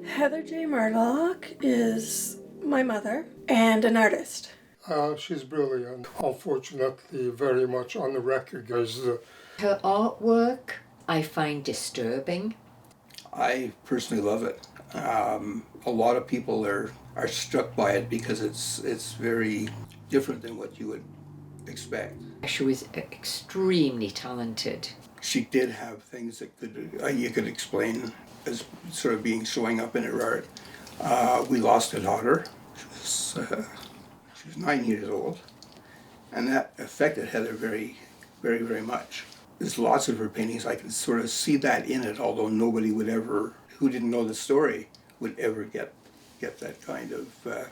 Heather J Martelock is my mother and an artist. She's brilliant. Unfortunately, very much unrecognized. Her artwork I find disturbing. I personally love it. A lot of people are struck by it because it's very different than what you would expect. She was extremely talented. She did have things that you could explain as sort of being showing up in her art. We lost a daughter. She was 9 years old, and that affected Heather very, very, very much. There's lots of her paintings I can sort of see that in it, although nobody would ever, who didn't know the story, would ever get that kind of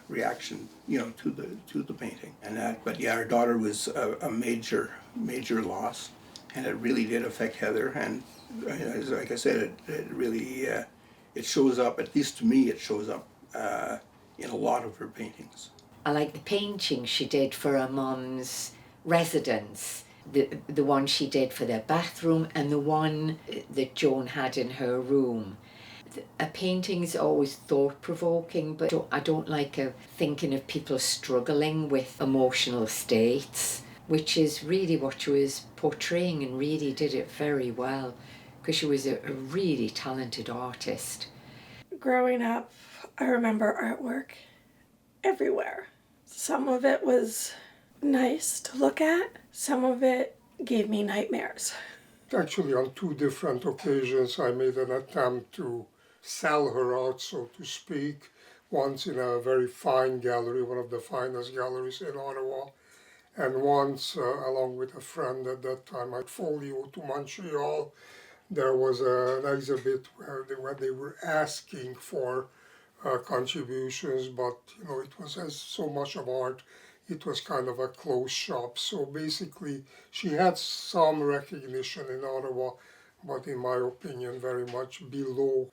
reaction, to the painting. And that, but yeah, her daughter was a major loss, and it really did affect Heather. And like I said, it really it shows up. At least to me, it shows up in a lot of her paintings. I like the painting she did for her mum's residence. The one she did for their bathroom and the one that Joan had in her room. A painting's always thought-provoking, but I don't like thinking of people struggling with emotional states, which is really what she was portraying, and really did it very well, because she was a really talented artist. Growing up, I remember artwork everywhere. Some of it was nice to look at. Some of it gave me nightmares. Actually, on 2 different occasions, I made an attempt to sell her art, so to speak. Once in a very fine gallery, one of the finest galleries in Ottawa, and once, along with a friend at that time, at Folio to Montreal, there was an exhibit where they were asking for contributions, but it was as so much of art. It was kind of a closed shop. So basically, she had some recognition in Ottawa, but in my opinion, very much below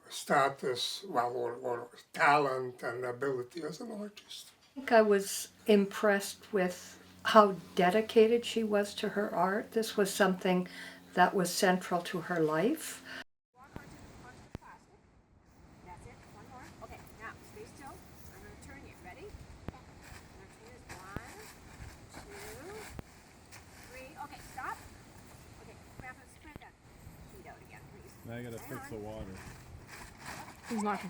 status, or talent and ability as an artist. I think I was impressed with how dedicated she was to her art. This was something that was central to her life. That's it. One more. Okay, now stay still. I'm going to turn you. Ready? I'm going to turn this. 1, 2, 3. Okay, stop. Okay, Grandpa, spread that sheet out again, please. Now I gotta fix the water. He's not.